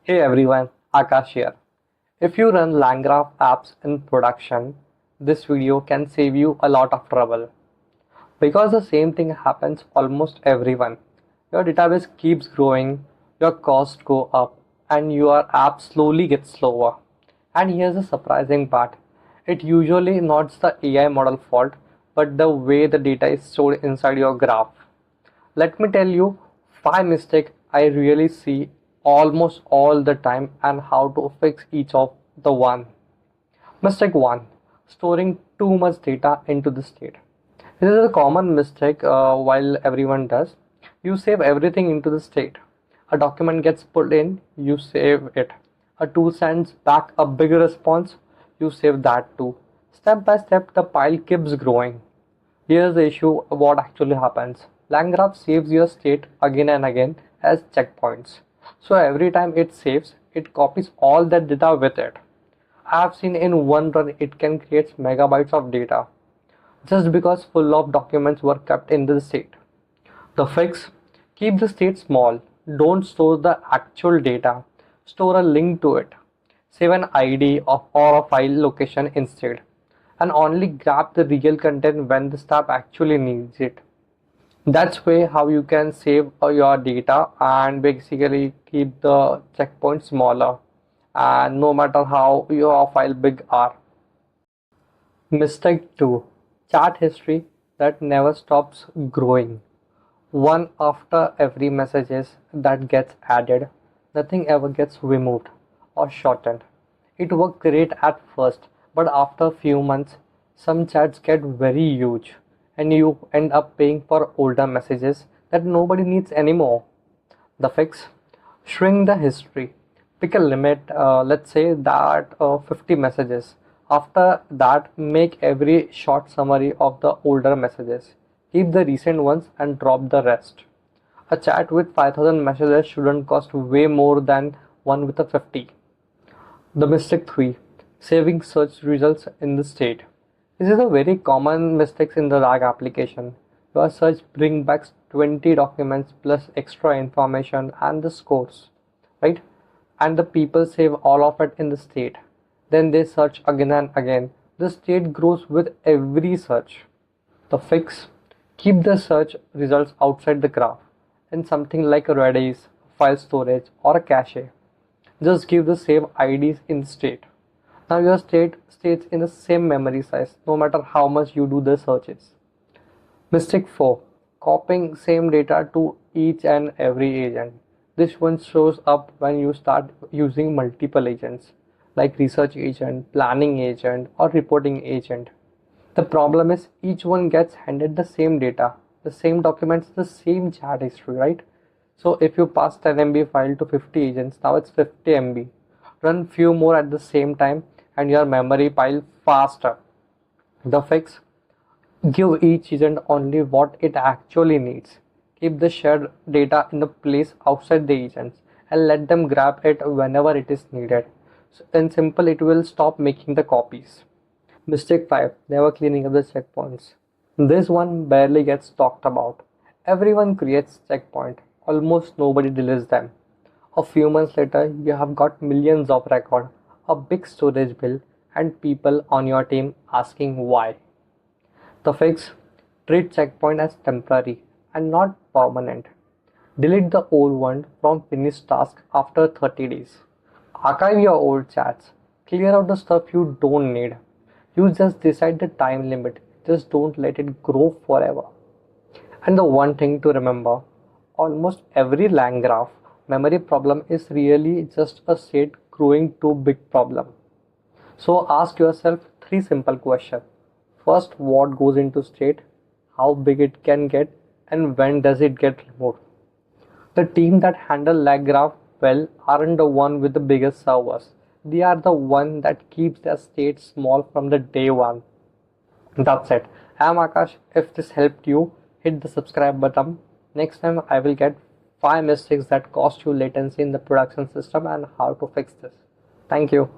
Hey everyone, Akash here. If you run LangGraph apps in production, this video can save you a lot of trouble. Because the same thing happens almost everyone. Your database keeps growing, your costs go up, and your app slowly gets slower. And here's the surprising part. It usually not the AI model fault, but the way the data is stored inside your graph. Let me tell you 5 mistakes I really see almost all the time and how to fix each of the one. Mistake 1. Storing too much data into the state. This is a common mistake while everyone does. You save everything into the state. A document gets pulled in, you save it. A tool sends back a big response, you save that too. Step by step, the pile keeps growing. Here's the issue what actually happens. LangGraph saves your state again and again as checkpoints. So every time it saves, it copies all that data with it. I have seen in one run it can create megabytes of data just because full of documents were kept in the state. The fix: keep the state small. Don't store the actual data. Store a link to it. Save an ID or a file location instead. And only grab the real content when the staff actually needs it. That's way how you can save your data and basically keep the checkpoints smaller, and no matter how your file big are. Mistake 2. Chat history that never stops growing. One after every messages that gets added, nothing ever gets removed or shortened. It worked great at first, but after a few months, some chats get very huge and you end up paying for older messages that nobody needs anymore. The fix: shrink the history. Pick a limit, let's say that 50 messages. After that, make every short summary of the older messages. Keep the recent ones and drop the rest. A chat with 5000 messages shouldn't cost way more than one with a 50. The mistake 3. Saving search results in the state. This is a very common mistake in the RAG application. Your search brings back 20 documents plus extra information and the scores, right? And the people save all of it in the state. Then they search again and again. The state grows with every search. The fix: keep the search results outside the graph in something like a Redis, file storage, or a cache. Just give the save IDs in the state. Now your state stays in the same memory size no matter how much you do the searches. Mistake 4. Copying same data to each and every agent. This one shows up when you start using multiple agents like research agent, planning agent, or reporting agent. The problem is each one gets handed the same data, the same documents, the same chat history, right? So if you pass 10 MB file to 50 agents, now it's 50 MB. Run few more at the same time and your memory pile faster. The fix: give each agent only what it actually needs. Keep the shared data in a place outside the agents and let them grab it whenever it is needed. So in simple, it will stop making the copies. Mistake 5. Never cleaning up the checkpoints. This one barely gets talked about. Everyone creates checkpoint. Almost nobody deletes them. A few months later, you have got millions of records, a big storage bill, and people on your team asking why. The fix: treat checkpoint as temporary and not permanent. Delete the old one from finished task after 30 days. Archive your old chats. Clear out the stuff you don't need. You just decide the time limit. Just don't let it grow forever. And the one thing to remember, almost every LangGraph memory problem is really just a state growing too big problem. So ask yourself 3 simple questions. First, what goes into state, how big it can get, and when does it get removed. The team that handle LangGraph well aren't the one with the biggest servers. They are the one that keeps their state small from the day one. That's it. I'm Akash. If this helped you, hit the subscribe button. Next time I will get 5 mistakes that cost you latency in the production system and how to fix this. Thank you.